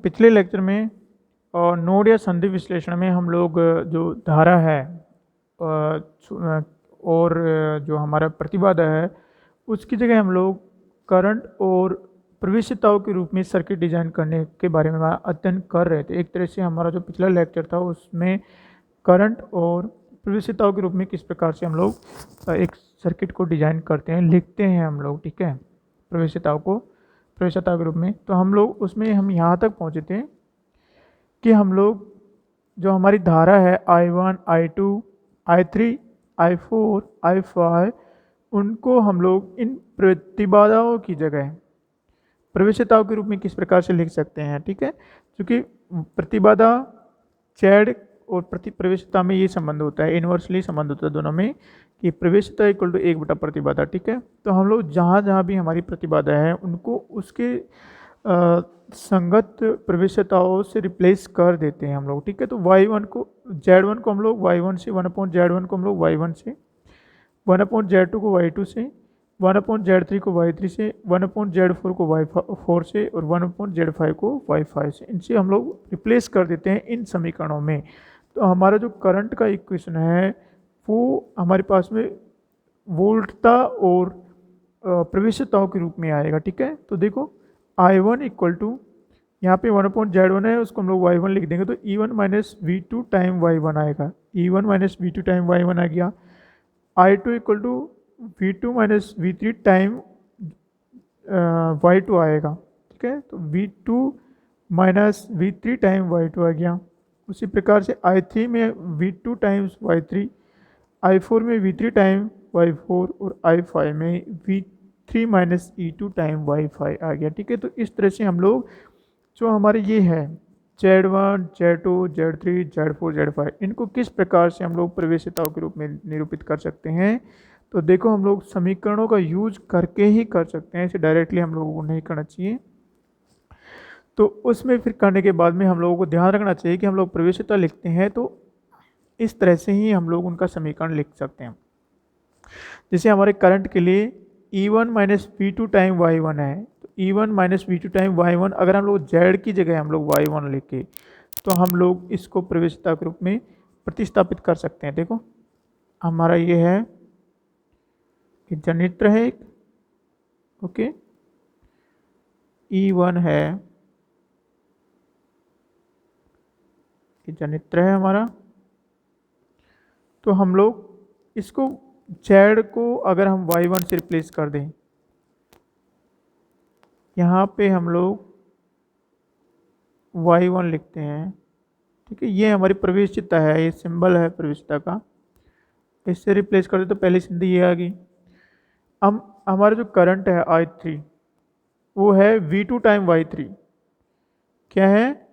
पिछले लेक्चर में नोड या संधि विश्लेषण में हम लोग जो धारा है और जो हमारा प्रतिबाधा है उसकी जगह हम लोग करंट और प्रवेशिताओं के रूप में सर्किट डिजाइन करने के बारे में अध्ययन कर रहे थे। एक तरह से हमारा जो पिछला लेक्चर था उसमें करंट और प्रवेशिताओं के रूप में किस प्रकार से हम लोग एक सर्किट को डिजाइन करते हैं, लिखते हैं हम लोग, ठीक है, प्रवेशिता के रूप में। तो हम लोग उसमें हम यहाँ तक पहुँचे थे कि हम लोग जो हमारी धारा है I1, I2, I3, I4, I5 उनको हम लोग इन प्रतिबाधाओं की जगह प्रवेशिताओं के रूप में किस प्रकार से लिख सकते हैं, ठीक है। क्योंकि प्रतिबाधा Z और प्रवेशिता में ये संबंध होता है, इन्वर्सली संबंध होता है दोनों में कि प्रवेशिता इक्वल टू 1/प्रतिबाधा, ठीक है। तो हम लोग जहाँ जहाँ भी हमारी प्रतिबाधा है उनको उसके संगत प्रवेशिताओं से रिप्लेस कर देते हैं हम लोग, ठीक है। तो Y1 को Z1 को हम लोग Y1 से, 1/Z1 को हम लोग Y1 से, 1/Z2 को Y2 से, 1/Z3 को Y3 से, 1/Z4 को Y4 से और 1/Z5 को Y5 से, इनसे हम लोग रिप्लेस कर देते हैं इन समीकरणों में। तो हमारा जो करंट का इक्वेशन है वो हमारे पास में वोल्टता और प्रवेशिताओं के रूप में आएगा, ठीक है। तो देखो I1 इक्वल टू यहाँ पे 1/Z1 है, उसको हम लोग Y1 लिख देंगे तो E1 minus V2 time Y1 आएगा, E1 minus V2 time Y1 आ गया। I2 equal to V2 minus V3 time Y2 आएगा, ठीक है। तो V2 minus V3 time Y2 आ गया। उसी प्रकार से I3 में V2 टाइम्स Y3, I4 में V3 टाइम Y4 और I5 में V3 minus E2 time Y5 आ गया, ठीक है। तो इस तरह से हम लोग जो हमारे ये है Z1, Z2, Z3, Z4, Z5 इनको किस प्रकार से हम लोग प्रवेशिताओं के रूप में निरूपित कर सकते हैं। तो देखो हम लोग समीकरणों का यूज करके ही कर सकते हैं, इसे डायरेक्टली हम लोगों को नहीं करना चाहिए। तो उसमें फिर करने के बाद में हम लोगों को ध्यान रखना चाहिए कि हम लोग प्रवेशिता लिखते हैं तो इस तरह से ही हम लोग उनका समीकरण लिख सकते हैं। जैसे हमारे करंट के लिए E1 minus V2 time Y1 है, तो E1 minus V2 time Y1 अगर हम लोग Z की जगह हम लोग Y1 लिखे तो हम लोग इसको प्रवेशिता के रूप में प्रतिस्थापित कर सकते हैं। देखो हमारा ये है कि जनित्र है एक, ओके, E1 है, ये जनित्र है हमारा। तो हम लोग इसको Z को अगर हम Y1 से रिप्लेस कर दें, यहाँ पे हम लोग Y1 लिखते हैं, ठीक है। ये हमारी प्रवेशिता है, ये सिंबल है प्रवेशिता का, इससे रिप्लेस कर दे तो पहली संधि ये आ गई। अब हमारा जो करंट है I3 वो है V2 टाइम Y3, क्या है,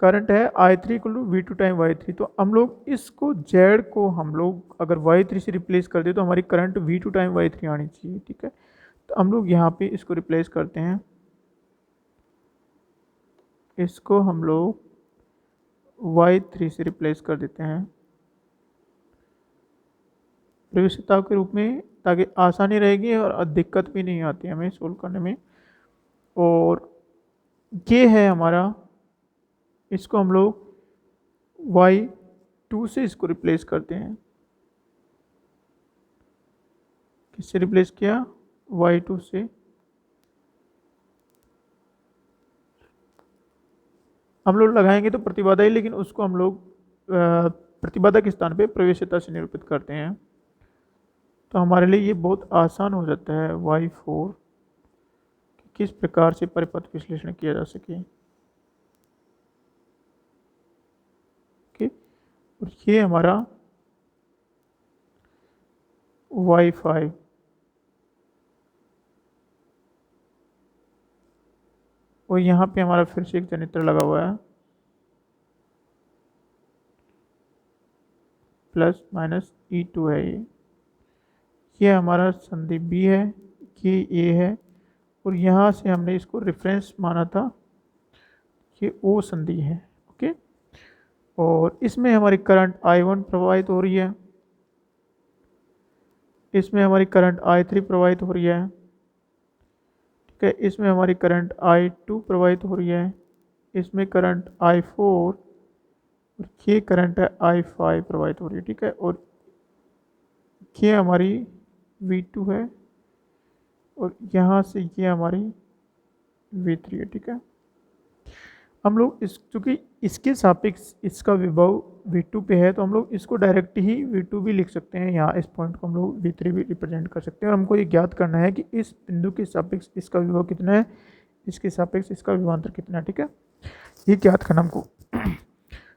करंट है I3 equal to V2 time Y3। तो हम लोग इसको Z को हम लोग अगर Y3 से रिप्लेस कर दे तो हमारी करंट V2 टाइम Y3 आनी चाहिए, ठीक है। तो हम लोग यहाँ पे इसको रिप्लेस करते हैं, इसको हम लोग Y3 से रिप्लेस कर देते हैं प्रवेशिता के रूप में, ताकि आसानी रहेगी और दिक्कत भी नहीं आती हमें सोल्व करने में। और ये है हमारा, इसको हम लोग Y2 से इसको रिप्लेस करते हैं, किससे रिप्लेस किया, Y2 से। हम लोग लगाएंगे तो प्रतिबाधा ही, लेकिन उसको हम लोग प्रतिबाधा के स्थान पे प्रवेशिता से निरूपित करते हैं। तो हमारे लिए ये बहुत आसान हो जाता है Y4 कि किस प्रकार से परिपथ विश्लेषण किया जा सके, ओके। और ये हमारा Y5, और यहाँ पे हमारा फिर से एक जनित्र लगा हुआ है, प्लस माइनस E2 है, ये हमारा संधि B है, ये A है, और यहाँ से हमने इसको रेफरेंस माना था, ये O संधि है, ओके। और इसमें हमारी करंट I1 प्रवाहित हो रही है, इसमें हमारी करंट I3 प्रवाहित हो रही है, ठीक है। इसमें हमारी करंट I2 प्रवाहित हो रही है, इसमें करंट I4 और ये करंट है I5 प्रवाहित हो रही है, ठीक है। और ये हमारी V2 है और यहाँ से ये हमारी V3 है, ठीक है। हम लोग इस चूँकि इसके सापेक्ष इसका विभव V2 पे है, तो हम लोग इसको डायरेक्ट ही V2 भी लिख सकते हैं। यहाँ इस पॉइंट को हम लोग V3 भी रिप्रेजेंट कर सकते हैं। और हमको ये ज्ञात करना है कि इस बिंदु के सापेक्ष इसका विभव कितना है, इसके सापेक्ष इसका विभवांतर कितना है, ठीक है। ये ज्ञात करना हमको।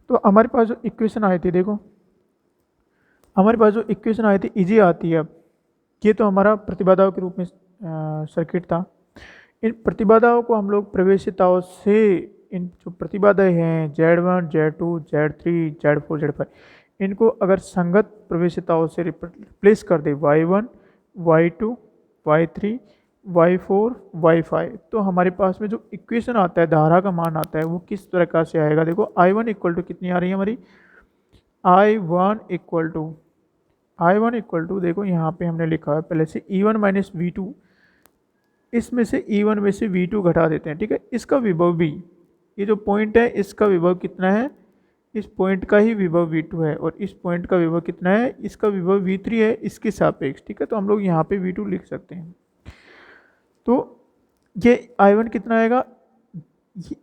तो हमारे पास जो इक्वेशन आई थी, देखो हमारे पास जो इक्वेशन आई थी इजी आती है। अब ये तो हमारा प्रतिबाधाओं के रूप में सर्किट था। इन प्रतिबाधाओं को हम लोग प्रवेशिताओं से, इन जो प्रतिबाधाएं हैं Z1, Z2, Z3, Z4, Z5, इनको अगर संगत प्रवेशिताओं से रिप्लेस कर दे Y1, Y2, Y3, Y4, Y5, तो हमारे पास में जो इक्वेशन आता है, धारा का मान आता है, वो किस प्रकार से आएगा। देखो I1 इक्वल टू कितनी आ रही है हमारी, I1 इक्वल टू देखो यहाँ पे हमने लिखा है पहले से E1 माइनस V2, इसमें से E1 में से V2 घटा देते हैं, ठीक है। इसका विभव भी, ये जो पॉइंट है इसका विभव कितना है, इस पॉइंट का ही विभव V2 है, और इस पॉइंट का विभव कितना है, इसका विभव V3 है इसके सापेक्ष, ठीक है। तो हम लोग यहाँ पे V2 लिख सकते हैं। तो ये I1 कितना आएगा,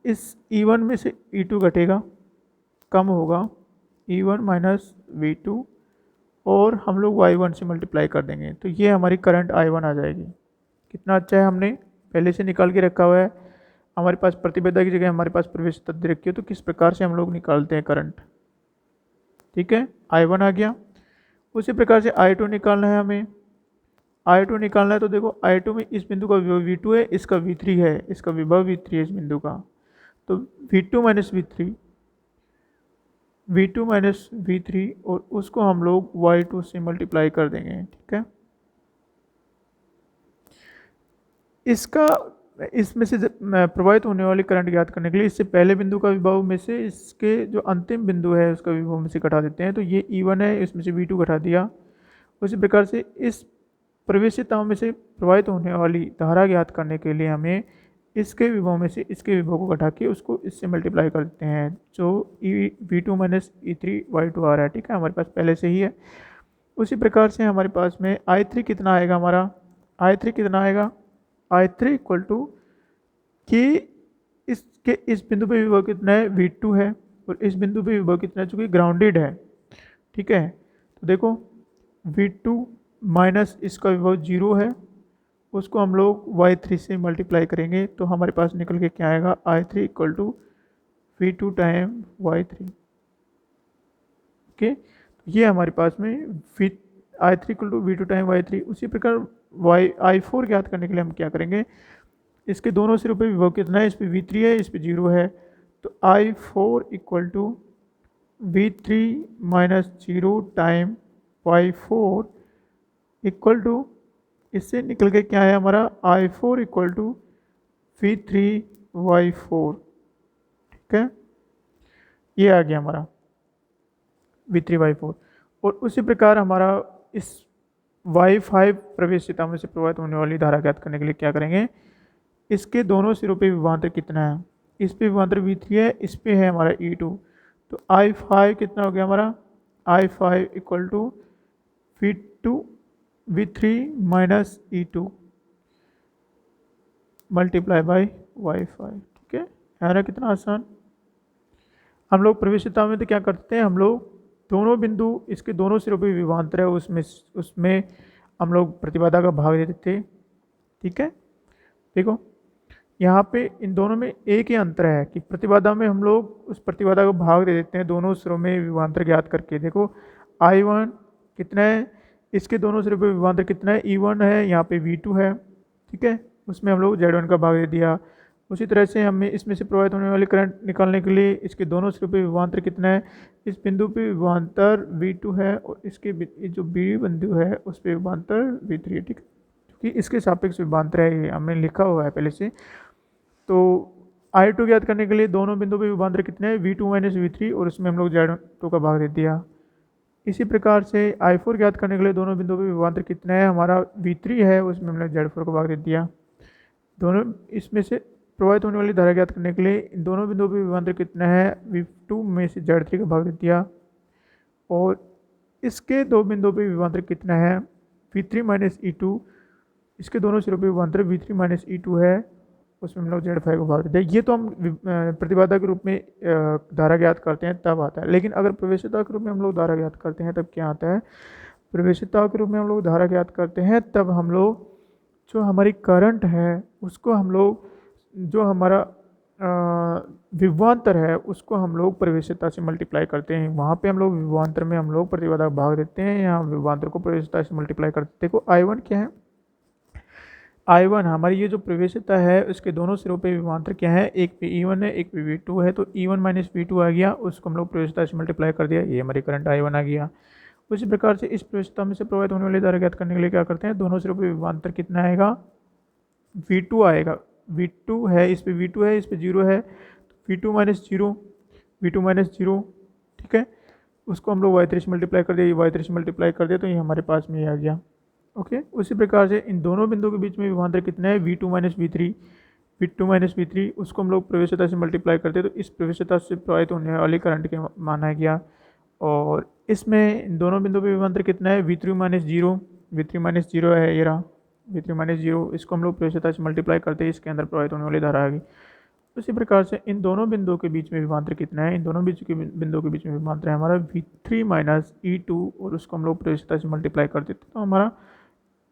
इस E1 में से E2 घटेगा, कम होगा E1 माइनस V2, और हम लोग Y1 से मल्टीप्लाई कर देंगे, तो ये हमारी करंट I1 आ जाएगी। कितना अच्छा है, हमने पहले से निकाल के रखा हुआ है। हमारे पास प्रतिबाधा की जगह हमारे पास प्रवेशिता दे रखी है, तो किस प्रकार से हम लोग निकालते हैं करंट, ठीक है। I1 आ गया। उसी प्रकार से I2 निकालना है हमें। I2 निकालना है तो देखो I2 में इस बिंदु का विभव V2 है, इसका V3 है, इसका विभव V3 है इस बिंदु का, तो V2 माइनस V3 और उसको हम लोग Y2 से मल्टीप्लाई कर देंगे, ठीक है। इसका इसमें से प्रवाहित होने वाली करंट ज्ञात करने के लिए इससे पहले बिंदु का विभव में से इसके जो अंतिम बिंदु है उसका विभव में से घटा देते हैं। तो ये E1 है, इसमें से V2 घटा दिया। उसी प्रकार से इस प्रवेशिताओं में से प्रवाहित होने वाली धारा ज्ञात करने के लिए हमें इसके विभव में से इसके विभव को घटा के उसको इससे मल्टीप्लाई कर देते हैं, जो V2 माइनस E3 Y2 आ रहा है, ठीक है, हमारे पास पहले से ही है। उसी प्रकार से हमारे पास में I3 कितना आएगा, हमारा I3 कितना आएगा, I3 इक्वल टू कि इसके इस बिंदु पे विभव कितना है, V2 है, और इस बिंदु पे विभव कितना है, चूँकि ग्राउंडेड है, ठीक है। तो देखो V2 माइनस इसका विभव 0 है, उसको हम लोग Y3 से मल्टीप्लाई करेंगे, तो हमारे पास निकल के क्या आएगा, I3 equal to V2 time Y3, okay. ये हमारे पास में I3 equal to V2 time Y3। उसी प्रकार I4 ज्ञात करने के लिए हम क्या करेंगे, इसके दोनों सिरों पे विभव कितना है, इस पे V3 है, इस पे 0 है, तो I4 equal to V3 minus 0 time Y4 equal to, इससे निकल के क्या है हमारा, I4 equal to V3 Y4, ठीक है। ये आ गया हमारा V3 Y4। और उसी प्रकार हमारा इस Y5 प्रवेशिता में से प्रवाहित होने वाली धारा ज्ञात करने के लिए क्या करेंगे, इसके दोनों सिरों पे विभवांतर कितना है, इस पे विभवांतर V3 है, इस पे है हमारा E2, तो I5 कितना हो गया हमारा, I5 equal to V3 minus E2 multiply by Y5, ठीक है। है ना कितना आसान। हम लोग प्रवेशिता में तो क्या करते हैं, हम लोग दोनों बिंदु इसके दोनों सिरों पे विभवांतर है, उसमें हम लोग प्रतिबाधा का भाग दे देते हैं, ठीक है। देखो यहाँ पे इन दोनों में एक ही अंतर है कि प्रतिबाधा में हम लोग उस प्रतिबाधा का भाग दे देते हैं दोनों सिरों में विभवांतर ज्ञात करके। देखो I1 कितना है, इसके दोनों सिरों पे विभवांतर कितना है, E1 है, यहाँ पे V2 है, ठीक है, उसमें हम लोग Z1 का भाग दे दिया। उसी तरह से हमें इसमें से प्रवाहित होने वाली करंट निकालने के लिए इसके दोनों सिरों पे विभवांतर कितना है, इस बिंदु पे विभवांतर V2 है, और इसके जो B बिंदु है उस पे विभवांतर V3 है, ठीक है, क्योंकि इसके सापेक्ष विभवांतर है, ये हमने लिखा हुआ है पहले से। तो I2 ज्ञात करने के लिए दोनों बिंदु पे विभवांतर कितने हैं, V2 माइनस V3, और उसमें हम लोग Z2 का भाग दे दिया। इसी प्रकार से I4 ज्ञात करने के लिए दोनों बिंदुओं पे विभवांतर कितना है, हमारा V3 है, उसमें हमने Z4 को भाग दे दिया। दोनों इसमें से प्रवाहित होने वाली धारा ज्ञात करने के लिए इन दोनों बिंदुओं पर विभवांतर कितना है, V2 में से Z3 का भाग दे दिया, और इसके दो बिंदुओं पर विभवांतर कितना है, V3 माइनस E2, इसके दोनों सिरों पर विभवांतर V3 माइनस E2 है, उसमें हम लोग Z5 को भाग देते हैं। ये तो हम प्रतिबाधा के रूप में धारा ज्ञात करते हैं तब आता है, लेकिन अगर प्रवेशिता के रूप में हम लोग धारा ज्ञात करते हैं तब क्या आता है, प्रवेशिता के रूप में हम लोग धारा ज्ञात करते हैं तब हम लोग जो हमारी करंट है उसको हम लोग, जो हमारा विभवांतर है उसको हम लोग प्रवेशिता से मल्टीप्लाई करते हैं। वहाँ पे हम लोग विभवांतर में हम लोग प्रतिबाधा का भाग देते हैं, यहाँ विभवांतर को प्रवेशिता से मल्टीप्लाई करते हैं। देखो I1 क्या है, I1 हमारी ये जो प्रवेशिता है उसके दोनों सिरों पे विभवांतर क्या है, एक पे E1 है एक पे V2 है, तो E1 माइनस V2 आ गया, उसको हम लोग प्रवेशिता से मल्टीप्लाई कर दिया, ये हमारी करंट I1 आ गया। उसी प्रकार से इस प्रवेशिता में से प्रवाहित होने वाली धारा ज्ञात करने के लिए क्या करते हैं, दोनों सिरों पे विभवांतर कितना आएगा, V2 आएगा, V2 है, इस पे V2 है, इस पे 0 है, V2 माइनस 0, V2 माइनस 0, ठीक है, उसको हम लोग Y3 से मल्टीप्लाई कर दिया, ये Y3 से मल्टीप्लाई कर दिया, तो ये हमारे पास में ये आ गया। ओके, उसी प्रकार से इन दोनों बिंदुओं के बीच में विभवांतर कितना है, V2 minus V3, V2 minus V3, उसको हम लोग प्रवेशिता से मल्टीप्लाई करते हैं, तो इस प्रवेशिता से प्रवाहित होने वाली करंट के माना गया। और इसमें इन दोनों बिंदुओं पर विभवांतर कितना है, V3 माइनस 0, V3 माइनस 0 है, ये रहा V3 माइनस 0, इसको हम लोग प्रवेशिता से मल्टीप्लाई करते हैं, इसके अंदर प्रवाहित होने वाली धारा आ गई। उसी प्रकार से इन दोनों बिंदुओं के बीच में विभवांतर कितना है, इन दोनों बिंदुओं के बीच में विभवांतर है हमारा V3 माइनस E2, और उसको हम लोग प्रवेशिता से मल्टीप्लाई कर देते, तो हमारा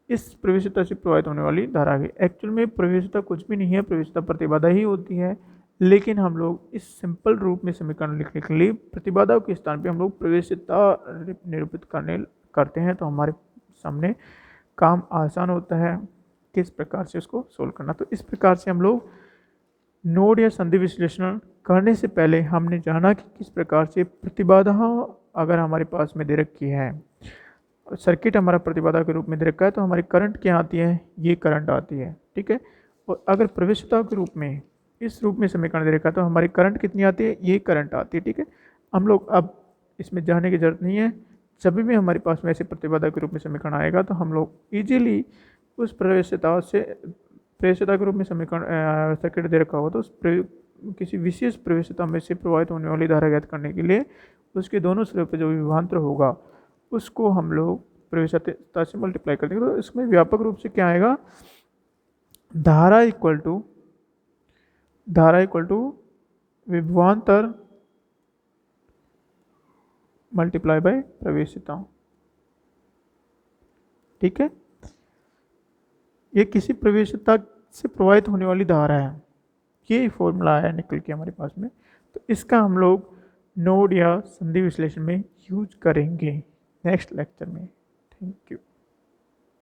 इस प्रवेशिता से प्रवाहित होने वाली धारा आ गई। एक्चुअल में प्रवेशिता कुछ भी नहीं है, प्रवेशिता प्रतिबाधा ही होती है, लेकिन हम लोग इस सिंपल रूप में समीकरण लिखने के लिए प्रतिबाधा के स्थान पे हम लोग प्रवेशिता निरूपित करते हैं, तो हमारे सामने काम आसान होता है किस प्रकार से उसको सोल्व करना। तो इस प्रकार से हम लोग नोड या संधि विश्लेषण करने से पहले हमने जाना कि किस प्रकार से प्रतिबाधा अगर हमारे पास में दे रखी है, सर्किट हमारा प्रतिबाधा के रूप में दे रखा है, तो हमारी करंट क्या आती है, ये करंट आती है, ठीक है। और अगर प्रवेशिता के रूप में इस रूप में समीकरण दे रखा है तो हमारी करंट कितनी आती है, ये करंट आती है, ठीक है। हम लोग अब इसमें जाने की जरूरत नहीं है, जब भी हमारे पास में ऐसे प्रतिबाधा के रूप में समीकरण आएगा तो हम लोग ईजिली उस प्रवेशिता के रूप में समीकरण सर्किट दे रखा होगा तो उस किसी विशेष प्रवेशिता में से प्रवाहित होने वाली धारा ज्ञात करने के लिए उसके दोनों सिरों पर जो विभवांतर होगा उसको हम लोग प्रवेशिता से मल्टीप्लाई कर देंगे। तो इसमें व्यापक रूप से क्या आएगा, धारा इक्वल टू विभवांतर मल्टीप्लाई बाय प्रवेशिता, ठीक है। ये किसी प्रवेशिता से प्रवाहित होने वाली धारा है, ये फॉर्मूला है निकल के हमारे पास में, तो इसका हम लोग नोड या संधि विश्लेषण में यूज करेंगे नेक्स्ट लेक्चर में। Thank you.